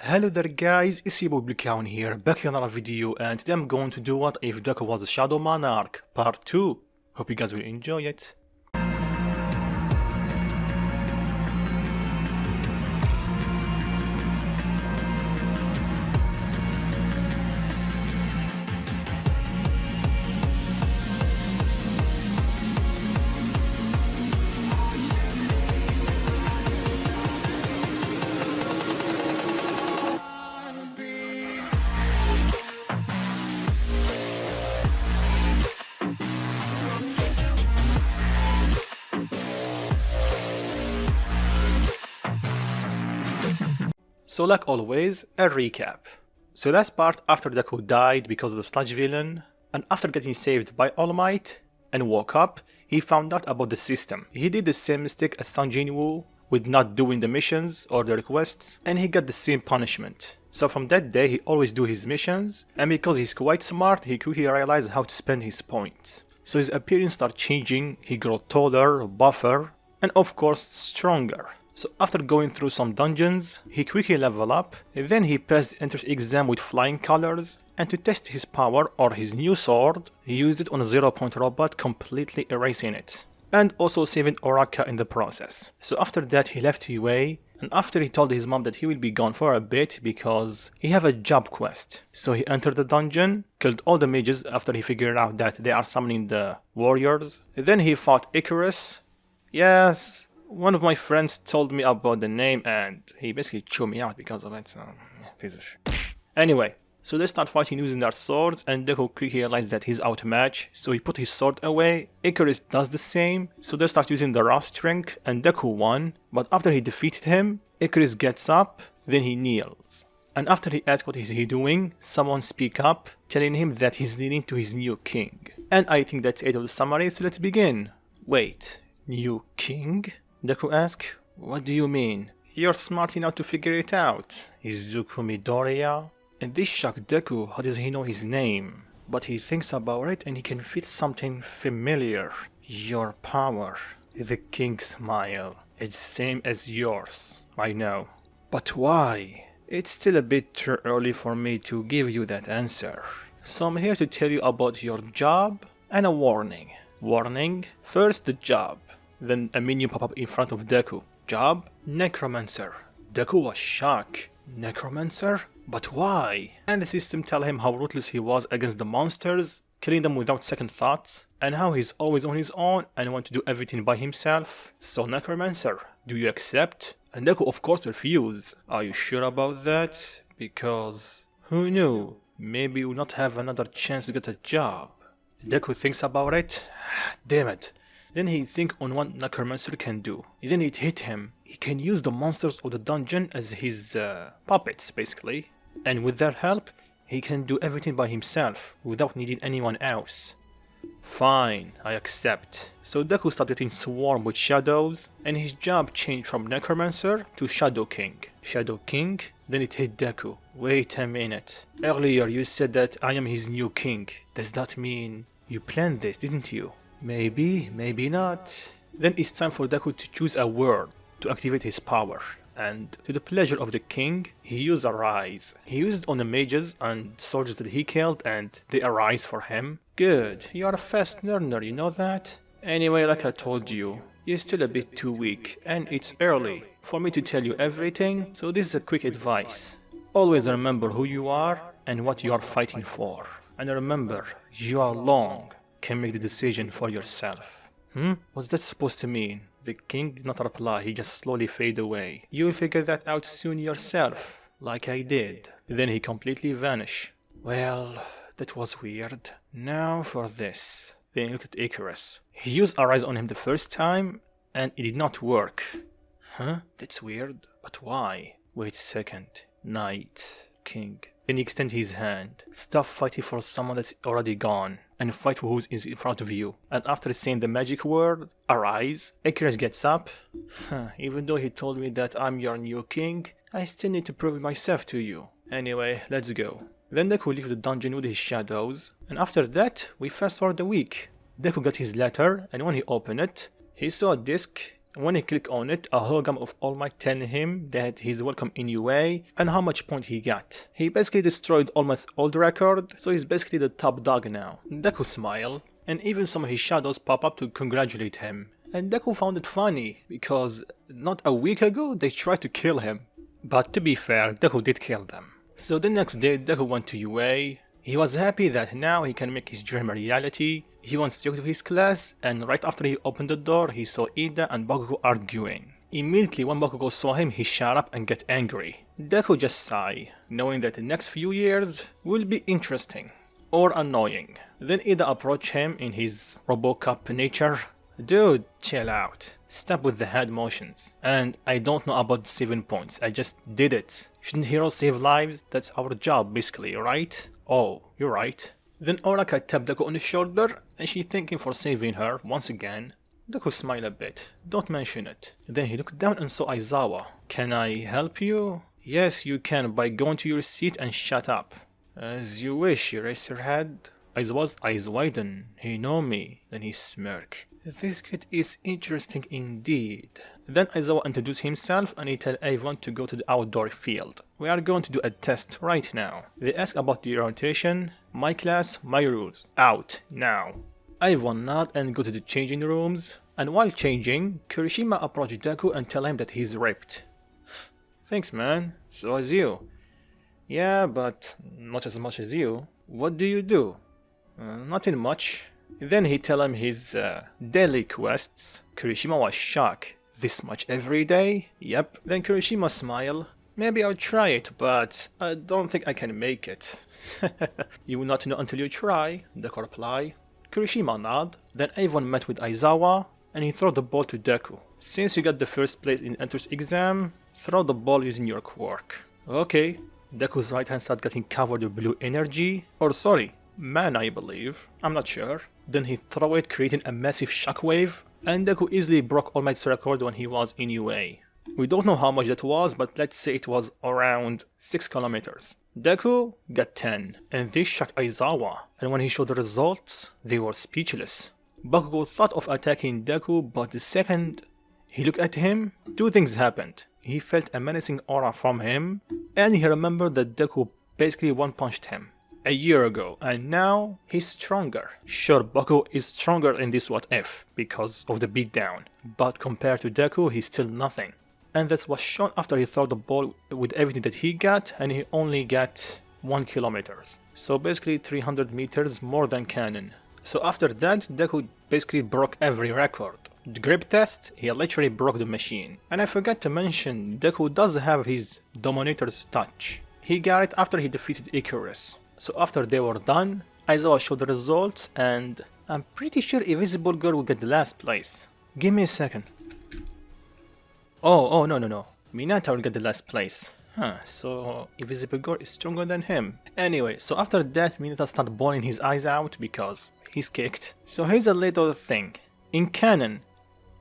Hello there guys, it's your boy Blue here, back with another video, and today I'm going to do what if Deku was a Shadow Monarch, part 2. Hope you guys will enjoy it. So like always, a recap. So last part, after Deku died because of the sludge villain, and after getting saved by All Might and woke up, he found out about the system. He did the same mistake as jin-woo with not doing the missions or the requests, and he got the same punishment. So from that day he always do his missions, and because he's quite smart, he quickly realized how to spend his points. So his appearance started changing, he grew taller, buffer, and of course stronger. So after going through some dungeons, he quickly leveled up, then he passed the entrance exam with flying colors, and to test his power or his new sword, he used it on a 0-point robot, completely erasing it, and also saving Oraka in the process. So after that he left UA, and after he told his mom that he will be gone for a bit because he have a job quest. So he entered the dungeon, killed all the mages after he figured out that they are summoning the warriors, then he fought Icarus. Yes, one of my friends told me about the name and he basically chewed me out because of it, so piece of shit. Anyway, so they start fighting using their swords, and Deku quickly realized that he's outmatched, so he put his sword away. Icarus does the same, so they start using the raw strength, and Deku won, but after he defeated him, Icarus gets up, then he kneels. And after he asks what is he doing, someone speak up, telling him that he's leading to his new king. And I think that's it of the summary, so let's begin. Wait, new king? Deku asks, what do you mean? You're smart enough to figure it out. Izuku Midoriya? And this shocked Deku. How does he know his name? But he thinks about it and he can feel something familiar. Your power. The king smile. It's same as yours. I know. But why? It's still a bit too early for me to give you that answer. So I'm here to tell you about your job and a warning. Warning? First the job. Then a menu pop up in front of Deku. Job? Necromancer. Deku was shocked. Necromancer? But why? And the system tell him how ruthless he was against the monsters, killing them without second thoughts, and how he's always on his own and want to do everything by himself. So Necromancer, do you accept? And Deku of course refused. Are you sure about that? Because who knew? Maybe you will not have another chance to get a job. Deku thinks about it. Damn it. Then he thinks on what Necromancer can do. Then it hit him. He can use the monsters of the dungeon as his puppets, basically. And with their help, he can do everything by himself, without needing anyone else. Fine, I accept. So Deku started getting swarmed with shadows, and his job changed from Necromancer to Shadow King. Shadow King? Then it hit Deku. Wait a minute. Earlier you said that I am his new king. Does that mean you planned this, didn't you? Maybe, maybe not. Then it's time for Deku to choose a word to activate his power. And to the pleasure of the king, he used Arise. He used it on the mages and soldiers that he killed, and they arise for him. Good, you are a fast learner, you know that? Anyway, like I told you, you're still a bit too weak, and it's early for me to tell you everything, so this is a quick advice. Always remember who you are and what you are fighting for. And remember, you are long. Can make the decision for yourself. What's that supposed to mean? The king did not reply, he just slowly faded away. You'll figure that out soon yourself, like I did. Then he completely vanished. Well, that was weird. Now for this. Then look at Icarus. He used Arise on him the first time, and it did not work. That's weird. But why? Wait a second. Knight. King. Then he extend his hand. Stop fighting for someone that's already gone, and fight for who is in front of you. And after saying the magic word, Arise, Icarus gets up. Even though he told me that I'm your new king, I still need to prove myself to you. Anyway, let's go. Then Deku leaves the dungeon with his shadows, and after that, we fast forward a week. Deku got his letter, and when he opened it, he saw a disc When he click on it, a hologram of All Might telling him that he's welcome in UA and how much point he got. He basically destroyed All Might's old record, so he's basically the top dog now. Deku smile, and even some of his shadows pop up to congratulate him. And Deku found it funny, because not a week ago they tried to kill him. But to be fair, Deku did kill them. So the next day Deku went to UA. He was happy that now he can make his dream a reality. He went straight to his class, and right after he opened the door he saw Ida and Bakugo arguing. Immediately when Bakugo saw him, he shut up and got angry. Deku just sighed, knowing that the next few years will be interesting. Or annoying. Then Ida approached him in his Robocop nature. Dude, chill out. Stop with the head motions. And I don't know about the 7 points, I just did it. Shouldn't heroes save lives? That's our job basically, right? Oh, you're right. Then Oraka tapped Deku on his shoulder, and she thanked him for saving her once again. Deku smiled a bit. Don't mention it. Then he looked down and saw Aizawa. Can I help you? Yes, you can by going to your seat and shut up. As you wish, she raised her head. Aizawa's eyes widened. He know me. Then he smirked. This kid is interesting indeed. Then Aizawa introduced himself and he told everyone to go to the outdoor field. We are going to do a test right now. They ask about the orientation. My class, my rules. Out, now. Everyone nod and go to the changing rooms. And while changing, Kirishima approached Deku and tell him that he's ripped. Thanks man, so as you. Yeah, but not as much as you. What do you do? Nothing much. Then he tell him his daily quests. Kirishima was shocked. This much every day? Yep. Then Kirishima smiled. Maybe I'll try it, but I don't think I can make it. You will not know until you try, Deku replied. Kirishima nod. Then everyone met with Aizawa, and he threw the ball to Deku. Since you got the first place in entrance exam, throw the ball using your quirk. Okay. Deku's right hand started getting covered with blue energy. Or sorry, mana I believe. I'm not sure. Then he threw it, creating a massive shockwave, and Deku easily broke All Might's record when he was in UA. We don't know how much that was, but let's say it was around 6 kilometers. Deku got 10, and this shocked Aizawa, and when he showed the results, they were speechless. Bakugo thought of attacking Deku, but the second he looked at him, two things happened. He felt a menacing aura from him, and he remembered that Deku basically one-punched him a year ago, and now he's stronger. Sure, Bakugo is stronger in this what if, because of the beatdown, but compared to Deku, he's still nothing. And that's was shown after he threw the ball with everything that he got, and he only got 1 kilometer. So basically 300 meters more than Canon. So after that, Deku basically broke every record. The grip test, he literally broke the machine. And I forgot to mention, Deku does have his Dominator's touch. He got it after he defeated Icarus. So after they were done, Aizawa showed the results, and I'm pretty sure Invisible Girl will get the last place. Give me a second. Oh, no. Minata will get the last place. So Invisible Girl is stronger than him. Anyway, so after that, Minata started bawling his eyes out because he's kicked. So here's a little thing. In canon,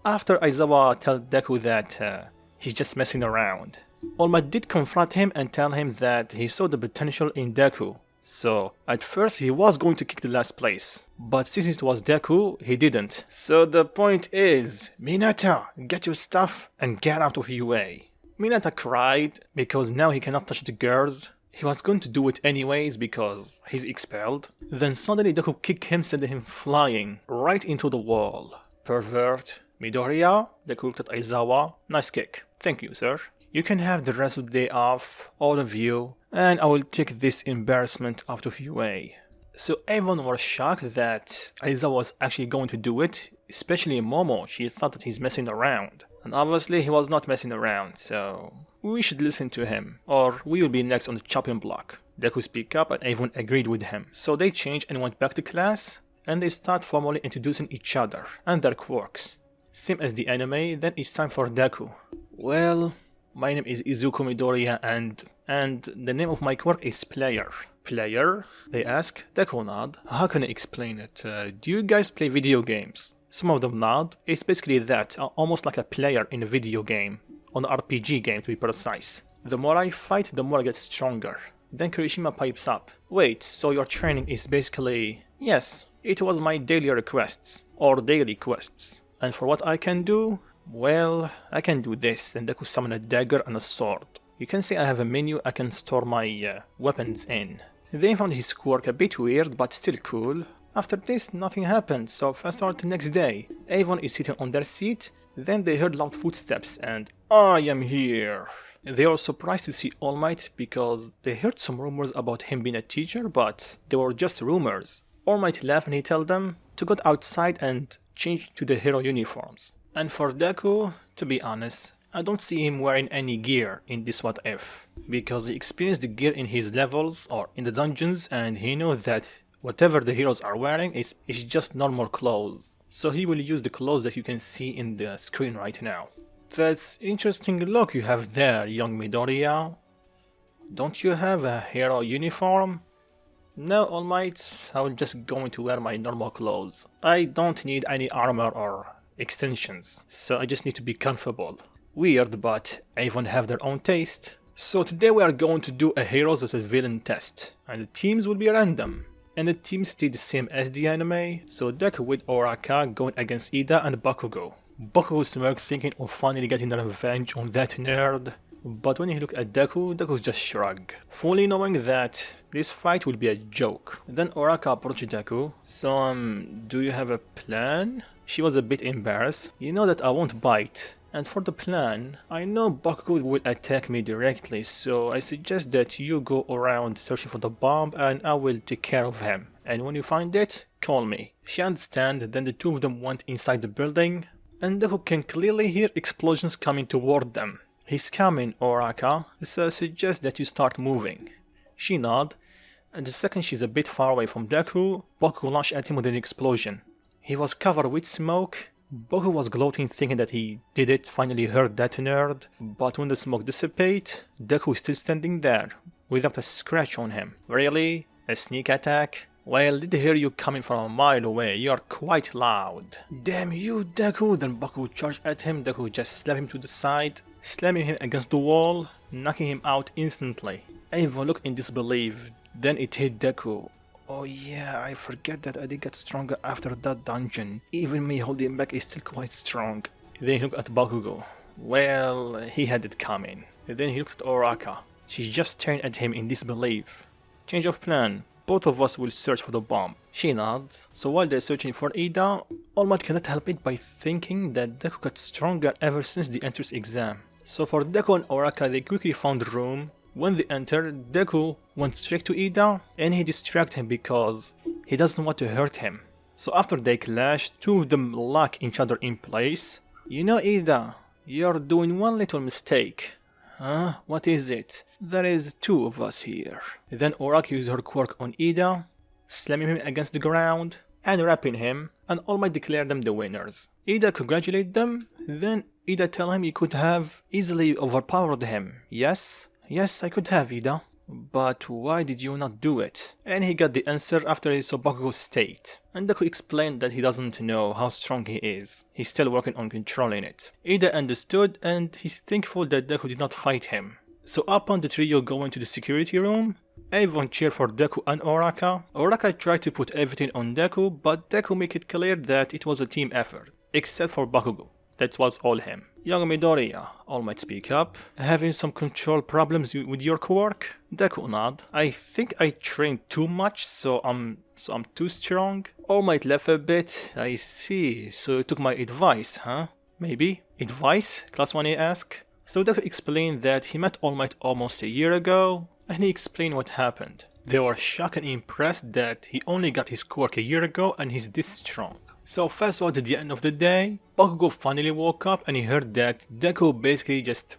after Aizawa told Deku that he's just messing around, All Might did confront him and tell him that he saw the potential in Deku. So, at first he was going to kick the last place, but since it was Deku, he didn't. So the point is, Minata, get your stuff and get out of UA. Minata cried because now he cannot touch the girls. He was going to do it anyways because he's expelled. Then suddenly Deku kicked him, sending him flying right into the wall. Pervert. Midoriya, Deku looked at Aizawa. Nice kick. Thank you, sir. You can have the rest of the day off, all of you, and I will take this embarrassment out of UA. So everyone was shocked that Aizawa was actually going to do it, especially Momo. She thought that he's messing around. And obviously he was not messing around, so we should listen to him, or we will be next on the chopping block. Deku speak up and everyone agreed with him. So they changed and went back to class, and they start formally introducing each other and their quirks. Same as the anime, then it's time for Deku. Well, my name is Izuku Midoriya and the name of my quirk is Player. Player? They ask. Deku nod. How can I explain it? Do you guys play video games? Some of them nod. It's basically that, almost like a player in a video game. On an RPG game to be precise. The more I fight, the more I get stronger. Then Kirishima pipes up. Wait, so your training is basically... Yes, it was my daily requests, or daily quests. And for what I can do, Well, I can do this, and Deku summon a dagger and a sword. You can see I have a menu I can store my weapons in. They found his quirk a bit weird, but still cool. After this, nothing happened, so fast forward the next day. Avon is sitting on their seat, then they heard loud footsteps and I am here. They were surprised to see All Might because they heard some rumors about him being a teacher, but they were just rumors. All Might laughed and he told them to go outside and change to the hero uniforms. And for Deku, to be honest, I don't see him wearing any gear in this What If, because he experienced the gear in his levels or in the dungeons and he knows that whatever the heroes are wearing is just normal clothes. So he will use the clothes that you can see in the screen right now. That's interesting look you have there, young Midoriya. Don't you have a hero uniform? No, All Might, I will just going to wear my normal clothes. I don't need any armor or extensions, so I just need to be comfortable. Weird, but everyone have their own taste. So today we are going to do a heroes vs villain test, and the teams will be random. And the teams stay the same as the anime, so Deku with Oraka going against Ida and Bakugo. Bakugo smirked thinking of finally getting revenge on that nerd. But when he looked at Deku, Deku just shrugged, fully knowing that this fight will be a joke. Then Oraka approached Deku. So, do you have a plan? She was a bit embarrassed. You know that I won't bite. And for the plan, I know Bakugo will attack me directly, so I suggest that you go around searching for the bomb and I will take care of him. And when you find it, call me. She understands. Then the two of them went inside the building, and Deku can clearly hear explosions coming toward them. He's coming, Oraka, so I suggest that you start moving. She nodded, and the second she's a bit far away from Deku, Bakugo launched at him with an explosion. He was covered with smoke. Bakugo was gloating thinking that he did it, finally hurt that nerd, but when the smoke dissipated, Deku is still standing there, without a scratch on him. Really? A sneak attack? Well, did hear you coming from a mile away, you are quite loud. Damn you, Deku! Then Bakugo charged at him. Deku just slapped him to the side, slamming him against the wall, knocking him out instantly. Everyone looked in disbelief, then it hit Deku. Oh yeah, I forget that I did get stronger after that dungeon. Even me holding back is still quite strong. Then he looked at Bakugo. Well, he had it coming. Then he looked at Oraka. She just stared at him in disbelief. Change of plan. Both of us will search for the bomb. She nods. So while they're searching for Ida, All Might cannot help it by thinking that Deku got stronger ever since the entrance exam. So for Deku and Oraka, they quickly found a room. When they entered, Deku went straight to Ida and he distracted him because he doesn't want to hurt him. So after they clashed, two of them lock each other in place. You know, Ida, you're doing one little mistake. Huh? What is it? There is two of us here. Then Oraka used her quirk on Ida, slamming him against the ground and wrapping him, and All Might declared them the winners. Ida congratulated them, then Ida told him he could have easily overpowered him. Yes, I could have, Ida. But why did you not do it? And he got the answer after he saw Bakugo's state. And Deku explained that he doesn't know how strong he is. He's still working on controlling it. Ida understood and he's thankful that Deku did not fight him. So upon the trio going to the security room, everyone cheered for Deku and Oraka. Oraka tried to put everything on Deku, but Deku made it clear that it was a team effort, except for Bakugo. That was all him. Young Midoriya, All Might speak up. Having some control problems with your quirk? Deku nod. I think I trained too much, so I'm too strong. All Might laugh a bit. I see, so you took my advice, huh? Maybe? Advice? Class 1A asked. So Deku explained that he met All Might almost a year ago, and he explained what happened. They were shocked and impressed that he only got his quirk a year ago and he's this strong. So fast forward to the end of the day, Bakugo finally woke up and he heard that Deku basically just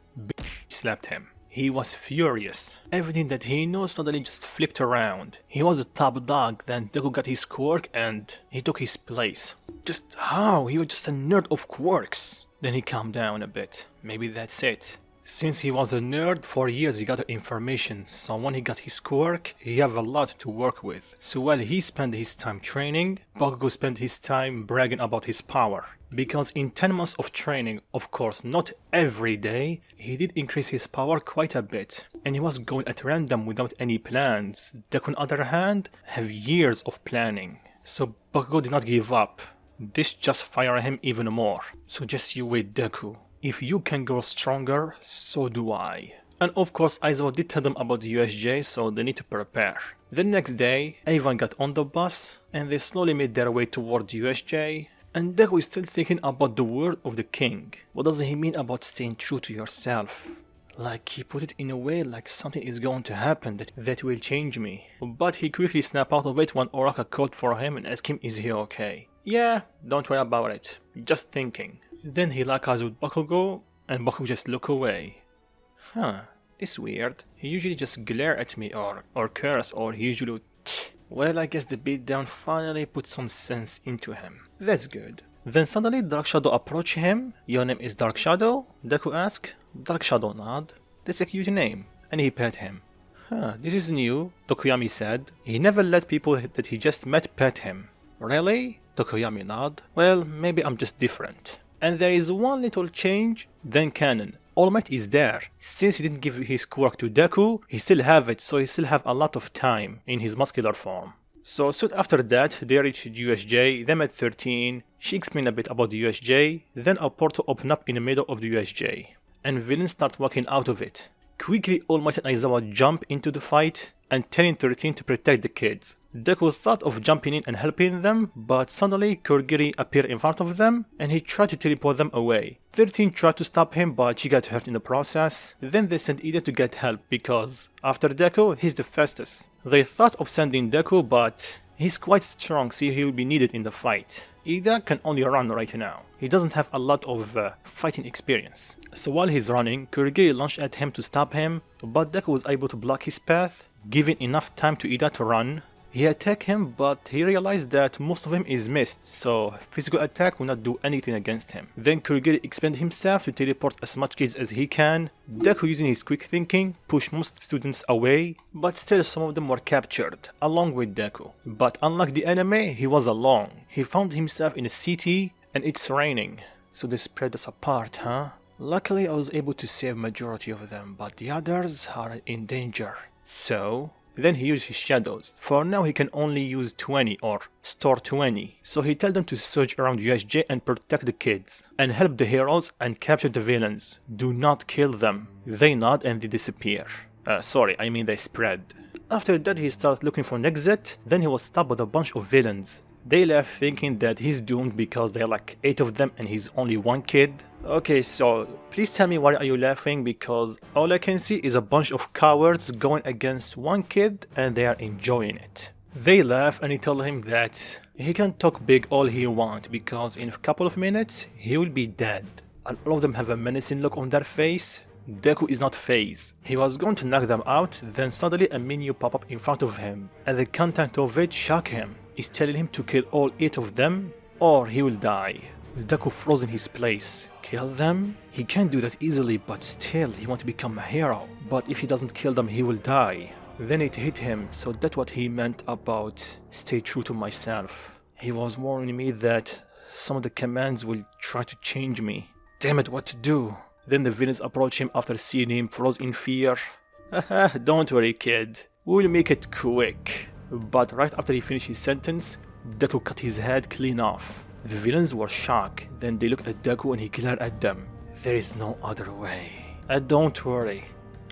slapped him. He was furious. Everything that he knows suddenly just flipped around. He was the top dog, then Deku got his quirk and he took his place. Just how? He was just a nerd of quirks. Then he calmed down a bit. Maybe that's it. Since he was a nerd, for years he got information, so when he got his quirk, he have a lot to work with. So while he spent his time training, Bakugo spent his time bragging about his power. Because in 10 months of training, of course not every day, he did increase his power quite a bit. And he was going at random without any plans. Deku on the other hand, have years of planning. So Bakugo did not give up. This just fired him even more. So just you wait, Deku. If you can grow stronger, so do I. And of course Aizawa did tell them about the USJ, so they need to prepare. The next day, everyone got on the bus and they slowly made their way toward the USJ. And Deku is still thinking about the word of the king. What does he mean about staying true to yourself? Like he put it in a way like something is going to happen that will change me. But he quickly snapped out of it when Oraka called for him and asked him is he okay. Yeah, don't worry about it, just thinking. Then he locked eyes with Bakugo and Bakugo just looked away. Huh, this weird. He usually just glare at me or curse or he usually well, I guess the beatdown finally put some sense into him. That's good. Then suddenly Dark Shadow approached him. Your name is Dark Shadow? Deku asked. Dark Shadow nod. That's a cute name. And he pet him. Huh, this is new, Tokoyami said. He never let people that he just met pet him. Really? Tokoyami nod. Well, maybe I'm just different. And there is one little change, then canon. All Might is there. Since he didn't give his quirk to Deku, he still have it, so he still have a lot of time in his muscular form. So soon after that, they reached USJ, they met 13, she explained a bit about the USJ, then a portal opened up in the middle of the USJ, and villains start walking out of it. Quickly All Might and Aizawa jump into the fight, and telling 13 to protect the kids. Deku thought of jumping in and helping them, but suddenly Kurogiri appeared in front of them, and he tried to teleport them away. 13 tried to stop him, but she got hurt in the process. Then they sent Ida to get help, because after Deku, he's the fastest. They thought of sending Deku, but he's quite strong, so he will be needed in the fight. Ida can only run right now. He doesn't have a lot of fighting experience. So while he's running, Kurogiri launched at him to stop him, but Deku was able to block his path, giving enough time to Ida to run. He attacked him, but he realized that most of him is missed, so physical attack will not do anything against him. Then Kurogiri expanded himself to teleport as much kids as he can. Deku, using his quick thinking, pushed most students away, but still some of them were captured, along with Deku. But unlike the anime, he was alone. He found himself in a city, and it's raining, so they spread us apart, huh? Luckily I was able to save majority of them, but the others are in danger. So then he used his shadows. For now he can only use 20 or store 20. So he told them to search around USJ and protect the kids. And help the heroes and capture the villains. Do not kill them. They nod and they disappear. They spread. After that he started looking for an exit. Then he was stopped by a bunch of villains. They left thinking that he's doomed because there are like 8 of them and he's only one kid. Okay, so please tell me why are you laughing, because all I can see is a bunch of cowards going against one kid and they are enjoying it. They laugh and he told him that he can talk big all he wants because in a couple of minutes he will be dead. And all of them have a menacing look on their face. Deku is not phased. He was going to knock them out, then suddenly a menu pop up in front of him and the content of it shocked him. He's telling him to kill all 8 of them or he will die. Deku froze in his place. Kill them? He can't do that easily, but still he wants to become a hero. But if he doesn't kill them, he will die. Then it hit him, so that's what he meant about stay true to myself. He was warning me that some of the commands will try to change me. Damn it, what to do? Then the villains approach him after seeing him froze in fear. Haha, don't worry kid, we'll make it quick. But right after he finished his sentence, Deku cut his head clean off. The villains were shocked, then they looked at Deku and he glared at them. There is no other way. And don't worry,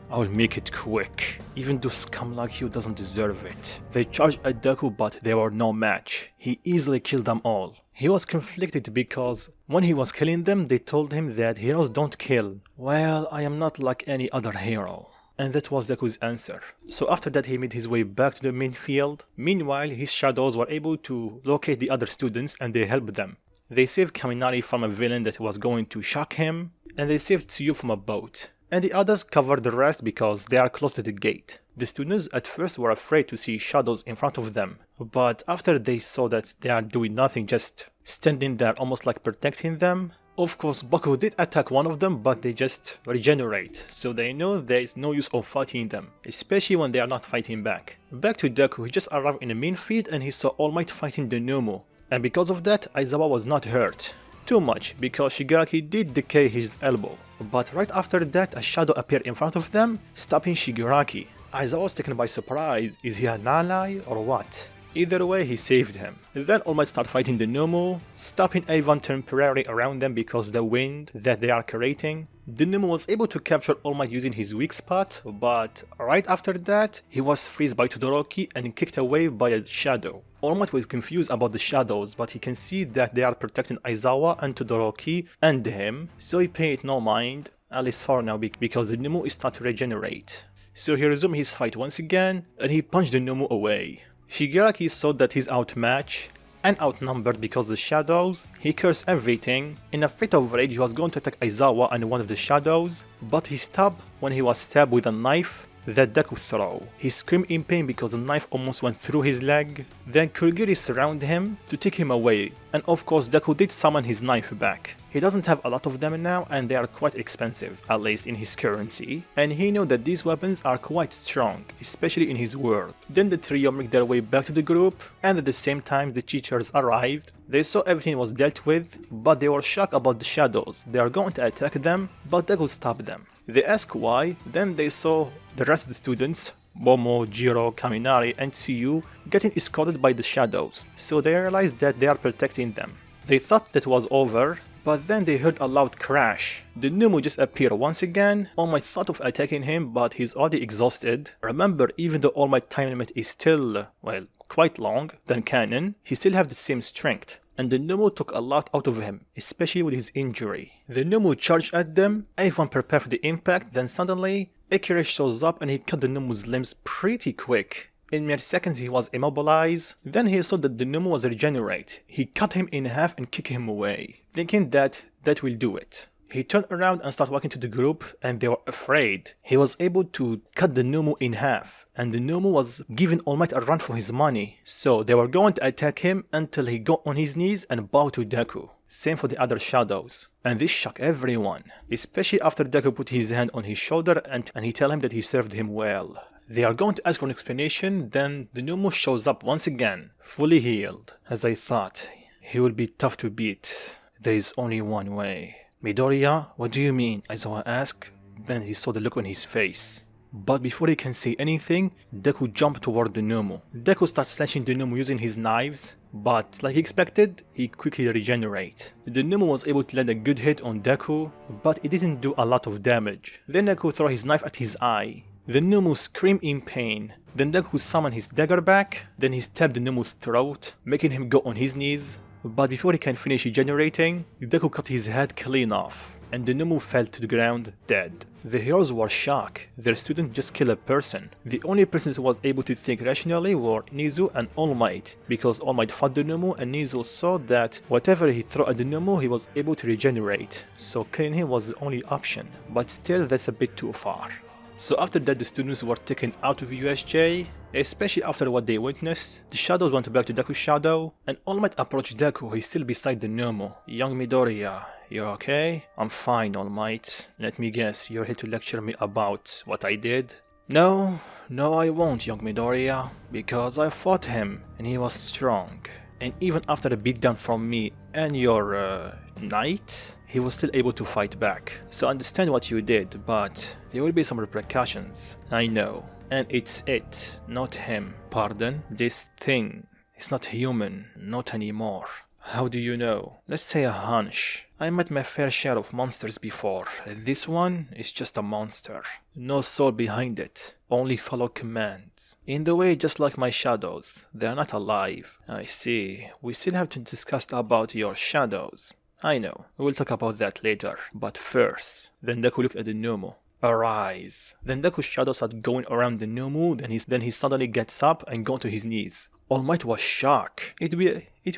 I will make it quick. Even though scum like you doesn't deserve it. They charged at Deku but they were no match. He easily killed them all. He was conflicted because when he was killing them they told him that heroes don't kill. Well, I am not like any other hero. And that was Deku's answer. So after that he made his way back to the main field. Meanwhile his shadows were able to locate the other students and they helped them. They saved Kaminari from a villain that was going to shock him, and they saved Tsuyu from a boat. And the others covered the rest because they are close to the gate. The students at first were afraid to see shadows in front of them, but after they saw that they are doing nothing, just standing there almost like protecting them. Of course Bakugo did attack one of them, but they just regenerate, so they know there is no use of fighting them, especially when they are not fighting back. Back to Deku, he just arrived in the main field and he saw All Might fighting the Nomu, and because of that Aizawa was not hurt. Too much, because Shigaraki did decay his elbow. But right after that a shadow appeared in front of them, stopping Shigaraki. Aizawa was taken by surprise. Is he an ally or what? Either way, he saved him. Then All Might start fighting the Nomu, stopping everyone temporarily around them because of the wind that they are creating. The Nomu was able to capture All Might using his weak spot, but right after that, he was freezed by Todoroki and kicked away by a shadow. All Might was confused about the shadows, but he can see that they are protecting Aizawa and Todoroki and him, so he paid no mind, at least for now, because the Nomu is starting to regenerate. So he resumed his fight once again, and he punched the Nomu away. Shigaraki saw that he's outmatched and outnumbered because of the shadows. He cursed everything. In a fit of rage, he was going to attack Aizawa and one of the shadows, but he stopped when he was stabbed with a knife that Deku threw. He screamed in pain because the knife almost went through his leg. Then Kurogiri surrounded him to take him away, and of course Deku did summon his knife back. He doesn't have a lot of them now, and they are quite expensive, at least in his currency, and he knew that these weapons are quite strong, especially in his world. Then the trio make their way back to the group, and at the same time the teachers arrived. They saw everything was dealt with, but they were shocked about the shadows. They are going to attack them, but Deku stopped them. They asked why, then they saw the rest of the students, Momo, Jiro, Kaminari, and Tsuyu, getting escorted by the shadows, so they realized that they are protecting them. They thought that was over, but then they heard a loud crash. The Nomu just appeared once again. All Might thought of attacking him, but he's already exhausted. Remember, even though All Might time limit is still, well, quite long than canon, he still have the same strength. And the Nomu took a lot out of him, especially with his injury. The Nomu charged at them, everyone prepared for the impact, then suddenly, Ikire shows up and he cut the Nomu's limbs pretty quick. In mere seconds he was immobilized. Then he saw that the Nomu was regenerate. He cut him in half and kicked him away, thinking that will do it. He turned around and started walking to the group, and they were afraid. He was able to cut the Nomu in half, and the Nomu was giving All Might a run for his money. So they were going to attack him until he got on his knees and bowed to Deku. Same for the other shadows. And this shocked everyone, especially after Deku put his hand on his shoulder and he told him that he served him well. They are going to ask for an explanation, then the Nomu shows up once again, fully healed. As I thought, he will be tough to beat. There is only one way. Midoriya, what do you mean? Aizawa asked. Then he saw the look on his face. But before he can say anything, Deku jumped toward the Nomu. Deku starts slashing the Nomu using his knives, but like he expected, he quickly regenerates. The Nomu was able to land a good hit on Deku, but it didn't do a lot of damage. Then Deku threw his knife at his eye. The Nomu screamed in pain. Then Deku summoned his dagger back. Then he stabbed the Nomu's throat, making him go on his knees. But before he can finish regenerating, Deku cut his head clean off, and the Nomu fell to the ground dead. The heroes were shocked. Their student just killed a person. The only person that was able to think rationally were Nizu and All Might, because All Might fought the Nomu and Nizu saw that whatever he threw at the Nomu he was able to regenerate, so killing him was the only option, but still that's a bit too far. So after that the students were taken out of USJ, especially after what they witnessed. The shadows went back to Deku's shadow, and All Might approached Deku who is still beside the Nomu. Young Midoriya, you're okay? I'm fine, All Might. Let me guess, you're here to lecture me about what I did? No, I won't, young Midoriya, because I fought him, and he was strong. And even after a beatdown from me and your, knight, he was still able to fight back. So I understand what you did, but there will be some repercussions. I know. And it's it, not him. Pardon? This thing is not human, not anymore. How do you know? Let's say a hunch. I met my fair share of monsters before. This one is just a monster. No soul behind it. Only follow commands. In the way, just like my shadows. They are not alive. I see. We still have to discuss about your shadows. I know. We will talk about that later. But first, then Deku looked at the Nomu. Arise. Then Deku's shadow started going around the Nomu, then he suddenly gets up and goes to his knees. All Might was shocked. It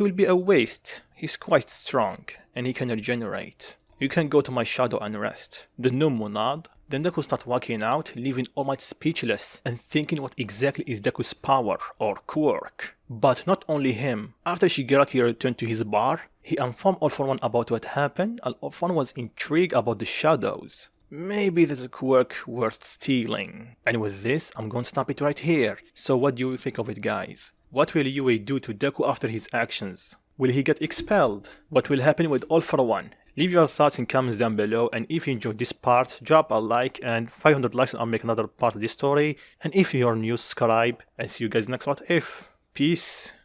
will be a waste. He's quite strong, and he can regenerate. You can go to my shadow and rest. The Nomu nod. Then Deku started walking out, leaving All Might speechless and thinking what exactly is Deku's power or quirk. But not only him. After Shigaraki returned to his bar, he informed All For One about what happened, and All For One was intrigued about the shadows. Maybe there's a quirk worth stealing. And with this, I'm going to stop it right here. So what do you think of it, guys? What will Yue do to Deku after his actions? Will he get expelled? What will happen with All For One? Leave your thoughts in comments down below, and if you enjoyed this part, drop a like, and 500 likes and I'll make another part of this story. And if you're new, subscribe, and see you guys next What If. Peace.